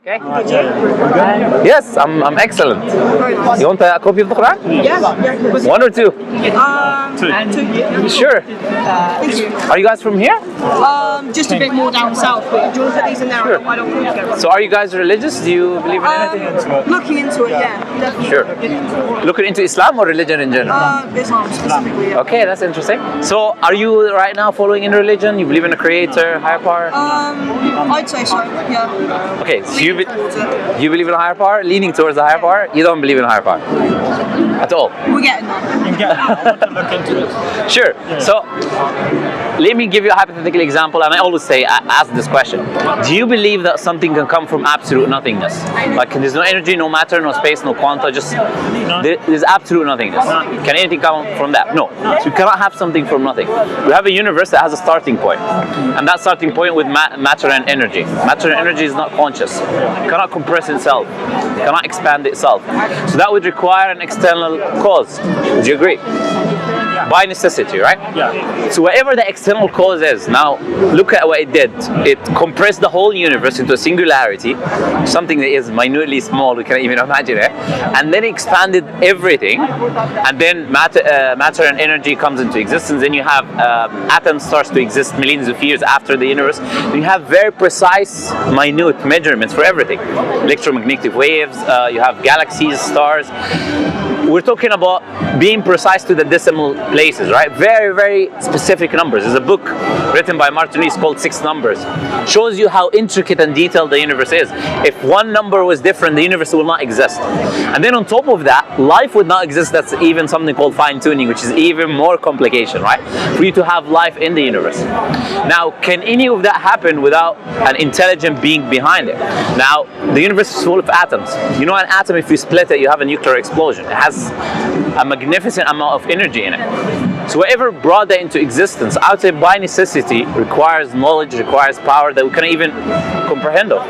Okay. Yes, I'm excellent. You want a copy of the Quran? Yeah. One or two? Two. Sure. Thank you. Are you guys from here? Just a bit more down south, but do you want to put these in there? Sure. I don't want to get So are you guys religious? Do you believe in anything? Looking into it, yeah. Definitely. Sure. Looking into Islam or religion in general? Islam specifically, yeah. Okay, that's interesting. So are you right now following in religion? You believe in a creator, higher power? I'd say so, yeah. Okay, so you Towards it. you believe in a higher power? Leaning towards a higher power? You don't believe in a higher power? At all? We're getting there. I want to look into it. Sure. So let me give you a hypothetical example, and I always say, ask this question. Do you believe that something can come from absolute nothingness? Like there's no energy, no matter, no space, no quanta, just there's absolute nothingness. Can anything come from that? No. So you cannot have something from nothing. We have a universe that has a starting point, and that starting point with matter and energy. Matter and energy is not conscious. It cannot compress itself. It cannot expand itself. So that would require an external cause. Would you agree? By necessity, right? Yeah. So whatever the external cause is, now look at what it did. It compressed the whole universe into a singularity, something that is minutely small, we can't even imagine it, and then expanded everything, and then matter and energy comes into existence. Then you have atoms starts to exist millions of years after the universe. You have very precise, minute measurements for everything. Electromagnetic waves, you have galaxies, stars. We're talking about being precise to the decimal places, right? Very, very specific numbers. There's a book written by Martineese called 6 Numbers. Shows you how intricate and detailed the universe is. If one number was different, the universe will not exist. And then on top of that, life would not exist. That's even something called fine-tuning, which is even more complication, right? For you to have life in the universe. Now, can any of that happen without an intelligent being behind it? Now, the universe is full of atoms. You know, an atom, if you split it, you have a nuclear explosion. It has a magnificent amount of energy in it. So whatever brought that into existence, I would say by necessity, requires knowledge, requires power that we cannot even comprehend of.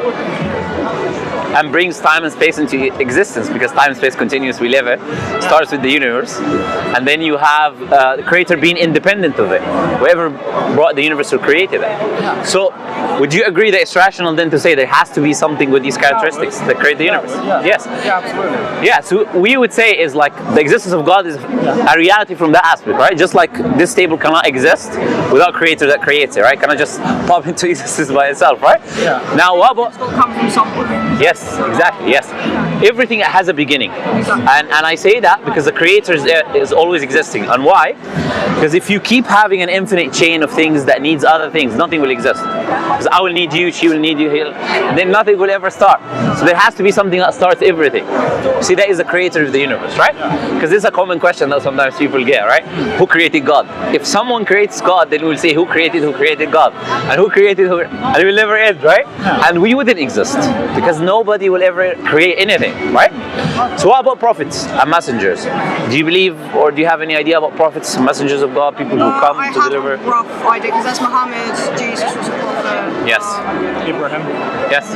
And brings time and space into existence, because time and space continues, we live it, starts with the universe, and then you have the creator being independent of it, whoever brought the universe or created it. So would you agree that it's rational then to say there has to be something with these characteristics that create the universe? Yes. Yeah, absolutely. Yeah, so we would say is like the existence of God is a reality from that aspect, right? Just like this table cannot exist without a creator that creates it, right? Cannot just pop into existence by itself, right? Yeah. Now what about... It's got to come from somewhere. Yes, exactly, yes. Everything has a beginning. And I say that because the creator is always existing. And why? Because if you keep having an infinite chain of things that needs other things, nothing will exist. Because I will need you, she will need you, then nothing will ever start. So there has to be something that starts everything. See, that is the creator of the universe, right? Because this is a common question that sometimes people get, right? Who created God? If someone creates God, then we'll say who created God? And who created who? And it will never end, right? And we wouldn't exist. Because nobody will ever create anything, right? So what about prophets and messengers? Do you believe, or do you have any idea about prophets, messengers of God, people who come to deliver? I have a rough idea, because that's Muhammed, Jesus was a prophet. Yes. Abraham. Yes.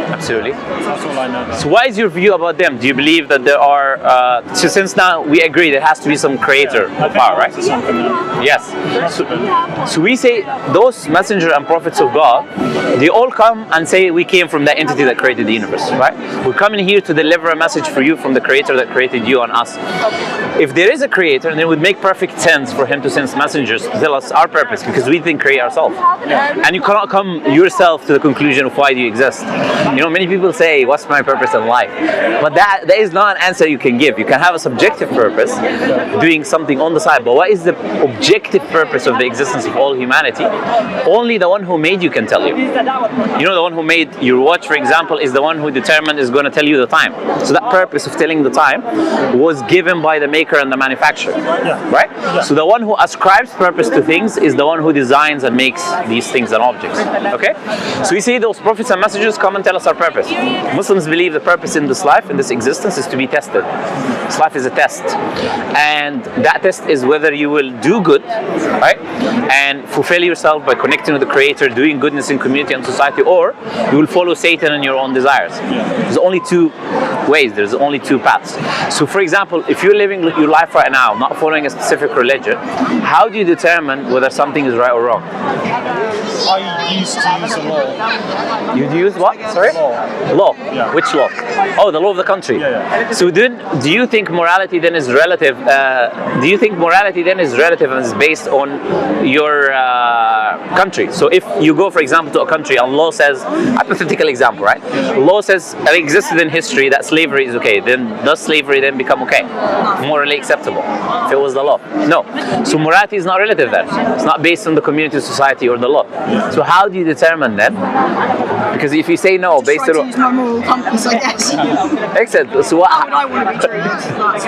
Absolutely. That's all I know. So what is your view about them? Do you believe that there are, so since now we agree there has to be some creator of power, right? Yes. So we say those messengers and prophets of God, they all come and say we came from that entity that created the universe, right? We're coming here to deliver a message for you from the creator that created you and us. If there is a creator, then it would make perfect sense for him to send messengers to tell us our purpose, because we didn't create ourselves. And you cannot come yourself to the conclusion of why do you exist. You know, many people say, what's my purpose in life? But that is not an answer you can give. You can have a subjective purpose, doing something on the side, but what is the objective purpose of the existence of all humanity? Only the one who made you can tell you. You know, the one who made your watch, for example, is the one who determined is going to tell you the time. So that purpose of telling the time was given by the maker and the manufacturer, right? So the one who ascribes purpose to things is the one who designs and makes these things and objects, okay? So we see those prophets and messengers come and tell us our purpose. Muslims believe the purpose in this life, in this existence, is to be tested. This life is a test, and that test is whether you will do good, right? and fulfill yourself by connecting with the Creator, doing goodness in community and society, or you will follow Satan and your own desires. There's only two ways, there's only two paths. So for example, if you're living your life right now not following a specific religion, how do you determine whether something is right or wrong? I used to use the law. You use what? Sorry? Law. Yeah. Which law? Oh, the law of the country. Yeah. So then, do you think morality then is relative? Do you think morality then is relative and is based on your country? So if you go, for example, to a country and law says, hypothetical example, right? Law says it existed in history that slavery is okay. Then does slavery then become okay? Morally acceptable? If it was the law? No. So morality is not relative then. It's not based on the community, society, or the law. So how do you determine then? Because if you say no, based Try to on use my moral compass, I guess. excellent. So what? How would I want to be treated? That's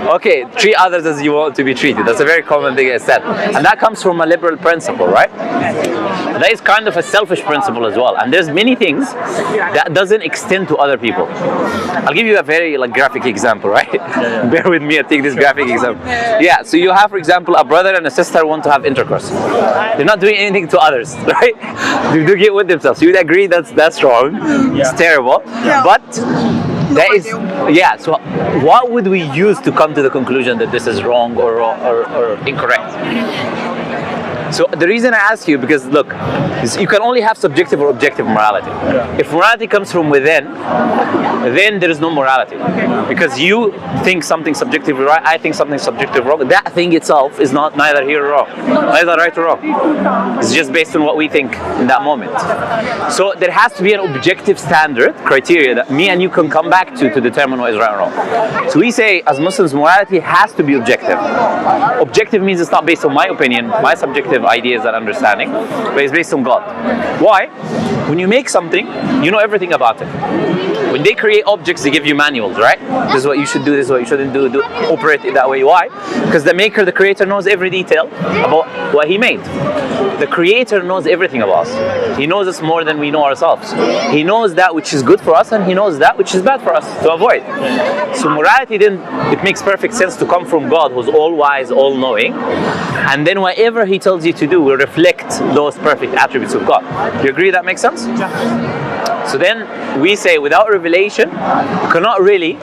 all. Okay, treat others as you want to be treated. That's a very common thing I said, and that comes from a liberal principle, right? That is kind of a selfish principle as well. And there's many things that doesn't extend to other people. I'll give you a very graphic example, right? Bear with me. I take this graphic example. Yeah. So you have, for example, a brother and a sister want to have intercourse. They're not doing anything to others, right? They do get with themselves. You would agree that's wrong. It's terrible. Yeah. But that is, ideal. yeah. So what would we use to come to the conclusion that this is wrong or incorrect? So the reason I ask you, because look, you can only have subjective or objective morality. If morality comes from within, then there is no morality. Because you think something subjectively right, I think something subjectively wrong. That thing itself is not neither here or wrong, neither right or wrong. It's just based on what we think in that moment. So there has to be an objective standard, criteria that me and you can come back to determine what is right or wrong. So we say, as Muslims, morality has to be objective. Objective means it's not based on my opinion, my subjective ideas and understanding, but it's based on God. Why? When you make something, you know everything about it. When they create objects, they give you manuals, right? This is what you should do, this is what you shouldn't do, operate it that way. Why? Because the maker, the creator, knows every detail about what he made. The creator knows everything about us. He knows us more than we know ourselves. He knows that which is good for us, and he knows that which is bad for us to avoid. So morality then, it makes perfect sense to come from God, who's all wise, all knowing, and then whatever he tells you to do will reflect those perfect attributes of God. Do you agree that makes sense? So then we say, without revelation, you cannot really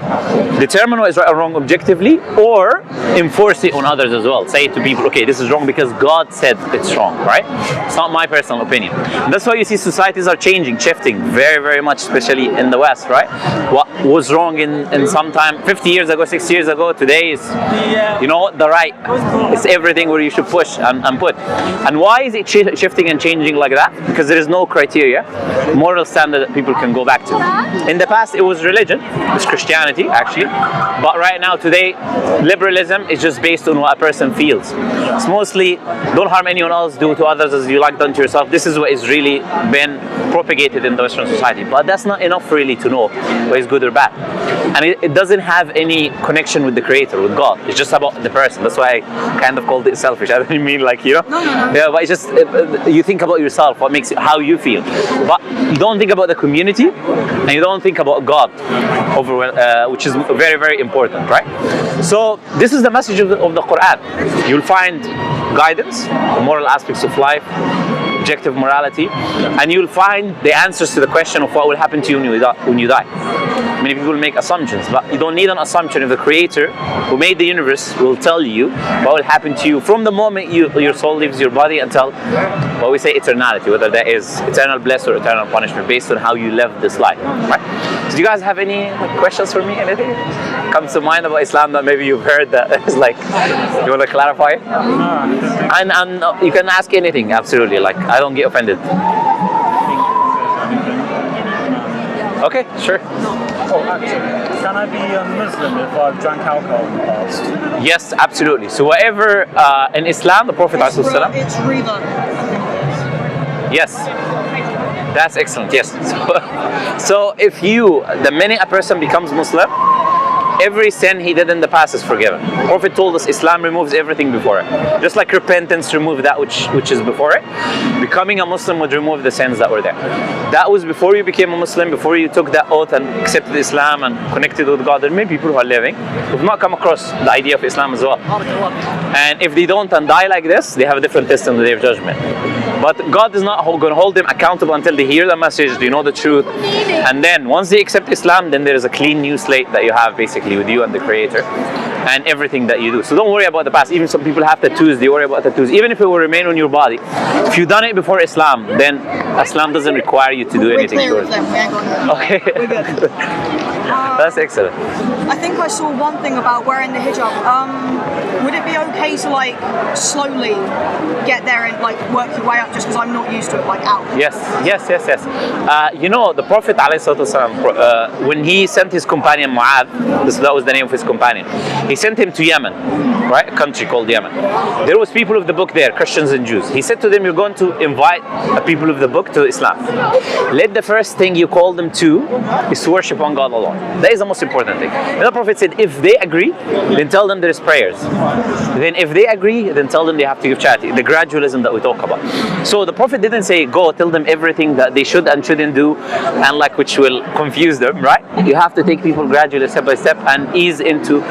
determine what is right or wrong objectively, or enforce it on others as well. Say to people, okay, this is wrong because God said it's wrong, right? It's not my personal opinion. And that's why you see societies are changing, shifting very, very much, especially in the West, right? What was wrong in some time, 50 years ago, 60 years ago, today is, you know, the right. It's everything where you should push and put. And why is it shifting and changing like that? Because there is no criteria, moral standard that people can go back to. In the past, it was religion, it's Christianity actually, but right now, today, liberalism is just based on what a person feels. It's mostly, don't harm anyone else, do to others as you like done to yourself. This is what is really been propagated in the Western society, but that's not enough really to know what is good or bad. And it doesn't have any connection with the Creator, with God. It's just about the person. That's why I kind of called it selfish. I don't mean like, you know, yeah, but it's just, you think about yourself, what makes you, how you feel, but you don't think about the community, and you don't think about God, which is very, very important, right? So this is the message of the Quran. You'll find guidance, the moral aspects of life, objective morality, and you'll find the answers to the question of what will happen to you when you die. Many people make assumptions, but you don't need an assumption if the Creator who made the universe will tell you what will happen to you from the moment your soul leaves your body until what we say eternality, whether that is eternal bliss or eternal punishment, based on how you live this life, right? So do you guys have any questions for me? Anything comes to mind about Islam that maybe you've heard that is like, you want to clarify? And you can ask anything, absolutely, like I don't get offended. Okay, sure. Oh, actually, can I be a Muslim if I've drank alcohol in the past? Yes, absolutely. So whatever in Islam, the Prophet It's riba. yes, that's excellent. Yes. So if the minute a person becomes Muslim, every sin he did in the past is forgiven. Prophet told us Islam removes everything before it. Just like repentance removed that which is before it, becoming a Muslim would remove the sins that were there. That was before you became a Muslim, before you took that oath and accepted Islam and connected with God. There are many people who are living who have not come across the idea of Islam as well. And if they don't and die like this, they have a different test on the Day of Judgment. But God is not going to hold them accountable until they hear the message, they know the truth. And then once they accept Islam, then there is a clean new slate that you have basically with you and the Creator and everything that you do. So don't worry about the past. Even some people have tattoos, they worry about tattoos. Even if it will remain on your body. If you've done it before Islam, then Islam doesn't require you to do anything towards it. Okay. We're good. That's excellent. I think I saw one thing about wearing the hijab. Would it be okay to like slowly get there and like work your way up just because I'm not used to it like out? Yes. You know, the Prophet ﷺ, when he sent his companion Mu'adh, that was the name of his companion, he sent him to Yemen, right? A country called Yemen. There was people of the book there, Christians and Jews. He said to them, you're going to invite the people of the book to Islam. Let the first thing you call them to is to worship one God alone. That is the most important thing. And the Prophet said, if they agree, then tell them there is prayers. Then if they agree, then tell them they have to give charity. The gradualism that we talk about. So the Prophet didn't say, go tell them everything that they should and shouldn't do, and like which will confuse them, right? You have to take people gradually, step by step, and ease into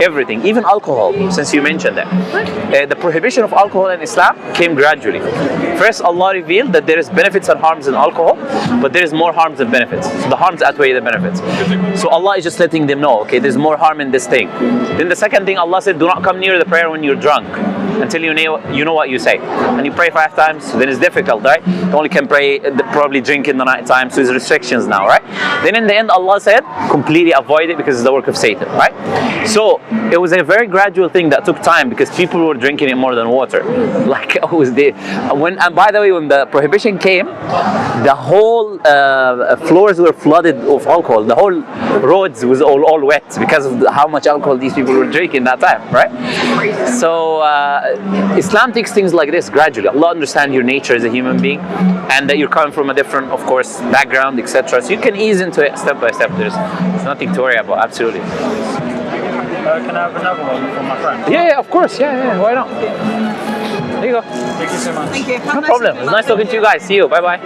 everything. Even alcohol, since you mentioned that. The prohibition of alcohol in Islam came gradually. First, Allah revealed that there is benefits and harms in alcohol, but there is more harms than benefits. So the harms outweigh the benefits. So Allah is just letting them know, okay, there's more harm in this thing. Then the second thing, Allah said, do not come near the prayer when you're drunk until you know what you say. And you pray 5 times, then it's difficult, right? You only can pray, probably drink in the night time, so there's restrictions now, right? Then in the end, Allah said, completely avoid it because it's the work of Satan, right? So it was a very gradual thing that took time because people were drinking it more than water. Like it was the and by the way, when the prohibition came, the whole floors were flooded of alcohol. The whole roads was all wet because of how much alcohol these people were drinking that time, right? So Islam takes things like this gradually. Allah understands your nature as a human being and that you're coming from a different, of course, background, etc. So you can ease into it step by step. There's nothing to worry about, absolutely. Can I have another one from my friend? Yeah, of course. Yeah, why not? There you go. Thank you so much. Thank you. No problem. It's nice talking to you guys. See you. Bye-bye.